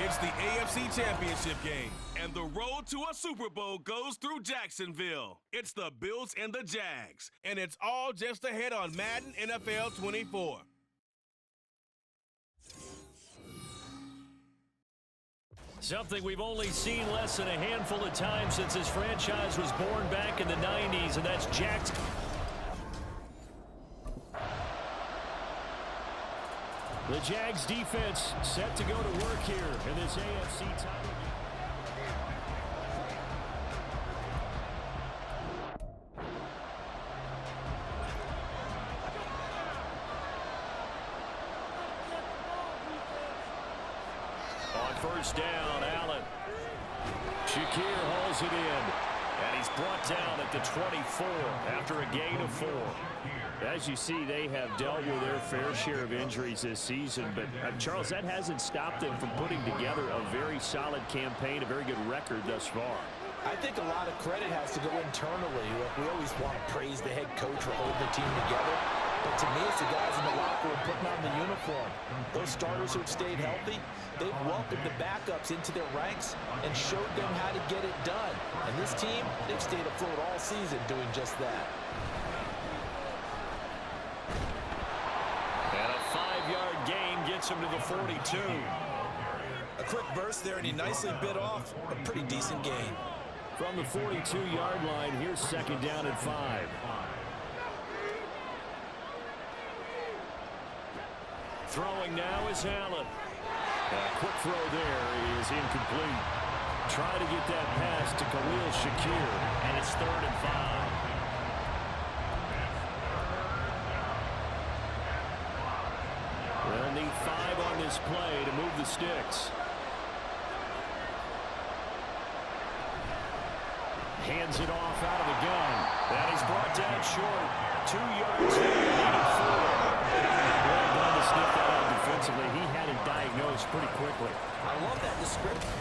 It's the AFC Championship game, and the road to a Super Bowl goes through Jacksonville. It's the Bills and the Jags, and it's all just ahead on Madden NFL 24. Something we've only seen less than a handful of times since this franchise was born back in the 90s, and that's Jags. The Jags defense set to go to work here in this AFC title. On first down, Allen. Shakir hauls it in. And he's brought down at the 24 after a gain of 4. As you see, they have dealt with their fair share of injuries this season. But, Charles, that hasn't stopped them from putting together a very solid campaign, a very good record thus far. I think a lot of credit has to go internally. We always want to praise the head coach for holding the team together. But to me, it's the guys in the locker room putting on the uniform. Those starters who have stayed healthy, they've welcomed the backups into their ranks and showed them how to get it done. And this team, they've stayed afloat all season doing just that. And a 5-yard gain gets him to the 42. A quick burst there, and he nicely bit off a pretty decent gain. From the 42-yard line, here's second down and 5. Throwing now is Allen. A quick throw there is incomplete. Try to get that pass to Khalil Shakir, and it's 3rd and 5. They'll need 5 on this play to move the sticks. Hands it off out of the gun. And he's brought down short. 2 yards here, needing 4. Well done to sniff that out defensively. He had it diagnosed pretty quickly. I love that description.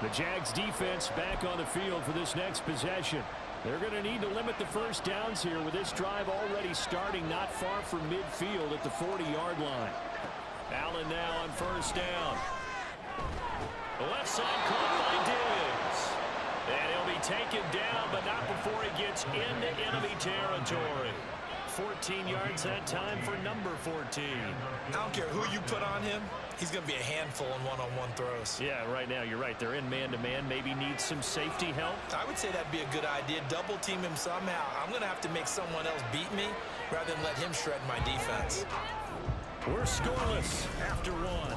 The Jags defense back on the field for this next possession. They're going to need to limit the first downs here with this drive already starting not far from midfield at the 40-yard line. Allen now on first down. The left side caught by Diggs. And he'll be taken down, but not before he gets into enemy territory. 14 yards that time for number 14. I don't care who you put on him. He's going to be a handful in one-on-one throws. Yeah, right now you're right. They're in man-to-man. Maybe needs some safety help. I would say that'd be a good idea. Double team him somehow. I'm going to have to make someone else beat me rather than let him shred my defense. We're scoreless after 1.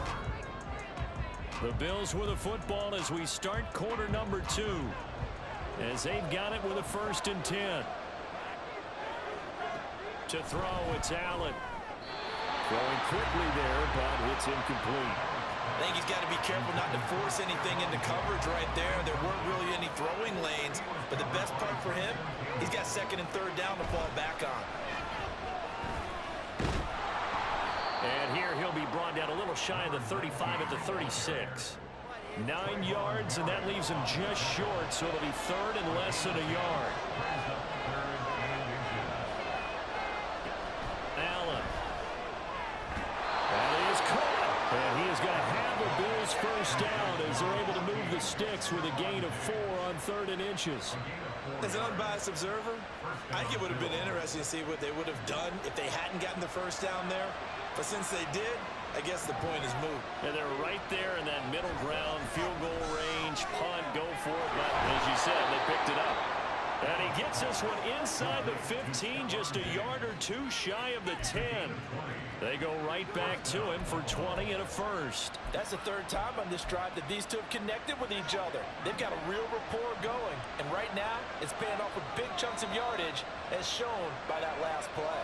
The Bills with a football as we start quarter number 2. As they've got it with a 1st and 10. To throw, it's Allen. Throwing quickly there, but it's incomplete. I think he's got to be careful not to force anything into coverage right there. There weren't really any throwing lanes, but the best part for him, he's got 2nd and 3rd down to fall back on. And here he'll be brought down a little shy of the 35 at the 36. 9 yards, and that leaves him just short, so it'll be 3rd and less than a yard. Allen. That is caught. And he is going to have the Bills first down as they're able to move the sticks with a gain of 4 on 3rd and inches. As an unbiased observer, I think it would have been interesting to see what they would have done if they hadn't gotten the first down there. But since they did, I guess the point is moot. And they're right there in that middle ground, field goal range, punt, go for it. But as you said, they picked it up. And he gets this one inside the 15, just a yard or 2 shy of the 10. They go right back to him for 20 and a 1st. That's the 3rd time on this drive that these two have connected with each other. They've got a real rapport going. And right now, it's paying off with big chunks of yardage, as shown by that last play.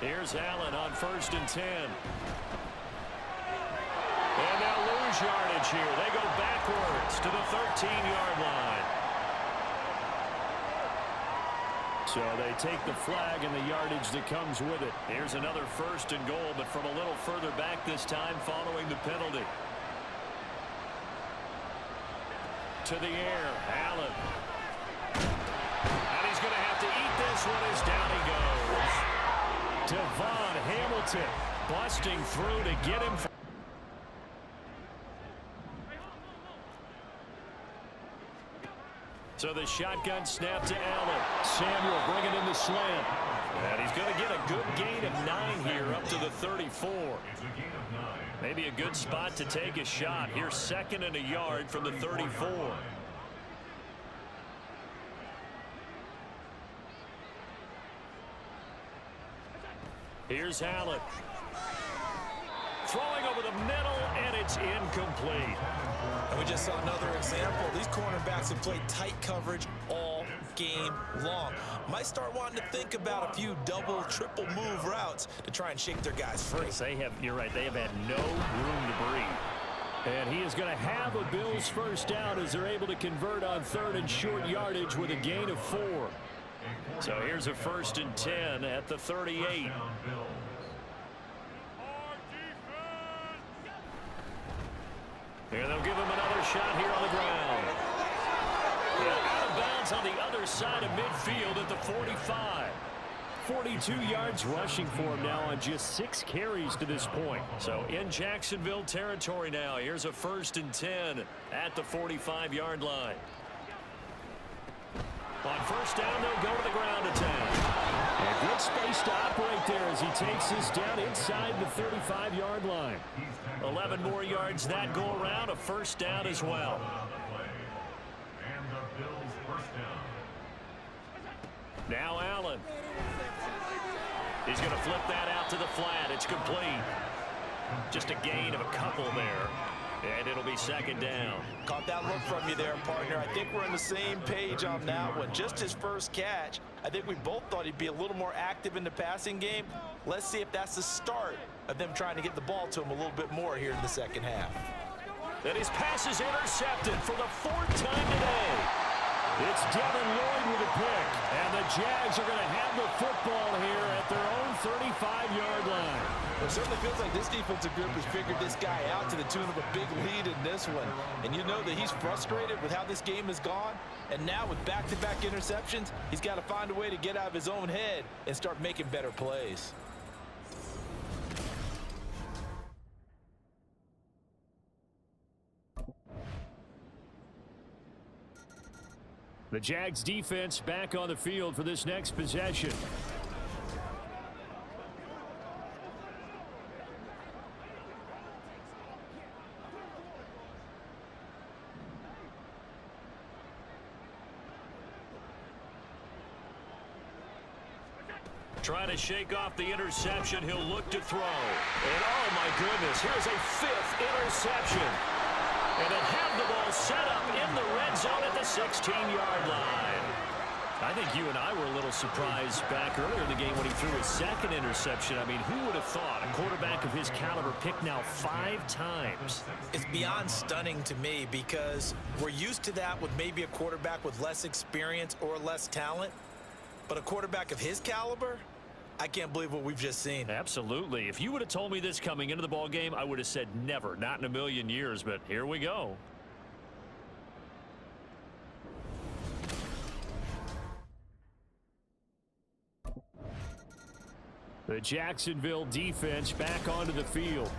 Here's Allen on 1st and 10. And they'll lose yardage here. They go backwards to the 13-yard line. So they take the flag and the yardage that comes with it. Here's another 1st and goal, but from a little further back this time following the penalty. To the air, Allen. And he's going to have to eat this one as down he goes. Devon Hamilton busting through to get him. So the shotgun snap to Allen. Samuel bringing in the slant. And he's going to get a good gain of 9 here up to the 34. Maybe a good spot to take a shot. Here's 2nd and a yard from the 34. Here's Allen. Throwing over the middle, and it's incomplete. And we just saw another example. These cornerbacks have played tight coverage all game long. Might start wanting to think about a few double, triple move routes to try and shake their guys free. You're right, they have had no room to breathe. And he is going to have a Bills first down as they're able to convert on 3rd and short yardage with a gain of 4. So here's a 1st and 10 at the 38. Here they'll give him another shot here on the ground. Out of bounds on the other side of midfield at the 45. 42 yards rushing for him now on just 6 carries to this point. So in Jacksonville territory now. Here's a 1st and 10 at the 45-yard line. On 1st down, they'll go to the ground attack. And good space to operate there as he takes this down inside the 35-yard line. 11 more yards that go around, a 1st down as well. Now Allen. He's going to flip that out to the flat. It's complete. Just a gain of a couple there. And it'll be 2nd down. Caught that look from you there, partner. I think we're on the same page on that one. Just his first catch. I think we both thought he'd be a little more active in the passing game. Let's see if that's the start of them trying to get the ball to him a little bit more here in the 2nd half. And his pass is intercepted for the 4th time today. It's Devin Lloyd with a pick. And the Jags are going to have the football here at their own 35-yard line. It certainly feels like this defensive group has figured this guy out to the tune of a big lead in this one. And you know that he's frustrated with how this game has gone. And now with back-to-back interceptions, he's got to find a way to get out of his own head and start making better plays. The Jags defense back on the field for this next possession. Trying to shake off the interception. He'll look to throw. And oh my goodness, here's a 5th interception. And they'll have the ball set up in the red zone at the 16-yard line. I think you and I were a little surprised back earlier in the game when he threw his 2nd interception. I mean, who would have thought a quarterback of his caliber picked now 5 times? It's beyond stunning to me because we're used to that with maybe a quarterback with less experience or less talent. But a quarterback of his caliber, I can't believe what we've just seen. Absolutely. If you would have told me this coming into the ball game, I would have said never, not in a million years, but here we go. The Jacksonville defense back onto the field.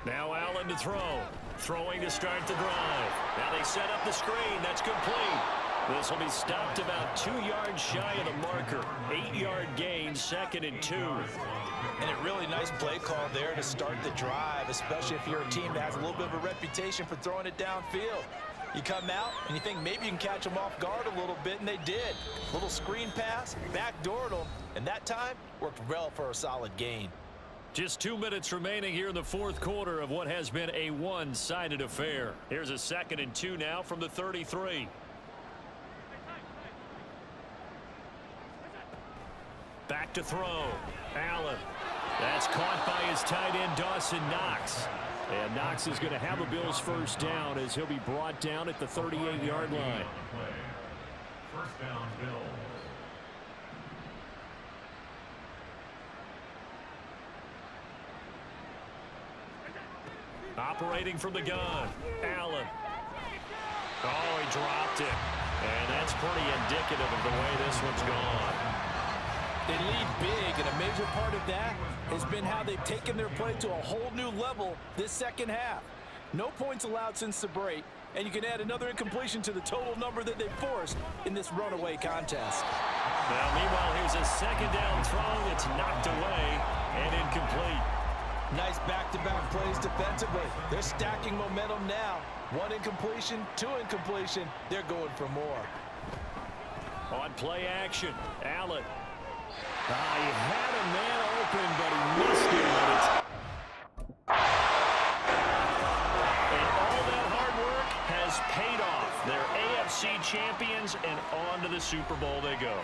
Now Allen to throw. Throwing to start the drive. Now they set up the screen. That's complete. This will be stopped about 2 yards shy of the marker. 8-yard gain, 2nd and 2. And a really nice play call there to start the drive, especially if you're a team that has a little bit of a reputation for throwing it downfield. You come out and you think maybe you can catch them off guard a little bit, and they did. Little screen pass, backdoored them, and that time worked well for a solid gain. Just 2 minutes remaining here in the 4th quarter of what has been a one-sided affair. Here's a 2nd and 2 now from the 33. Back to throw. Allen. That's caught by his tight end, Dawson Knox. And Knox is going to have a Bills first down as he'll be brought down at the 38-yard line. First down, Bills. Operating from the gun, Allen. Oh, he dropped it. And that's pretty indicative of the way this one's gone. They lead big, and a major part of that has been how they've taken their play to a whole new level this second half. No points allowed since the break, and you can add another incompletion to the total number that they forced in this runaway contest. Now, meanwhile, here's a second down throw that's knocked away and incomplete. Nice back-to-back plays defensively. They're stacking momentum now. One incompletion, two incompletion. They're going for more. On play action, Allen. He had a man open, but he missed it. And all that hard work has paid off. They're AFC champions, and on to the Super Bowl they go.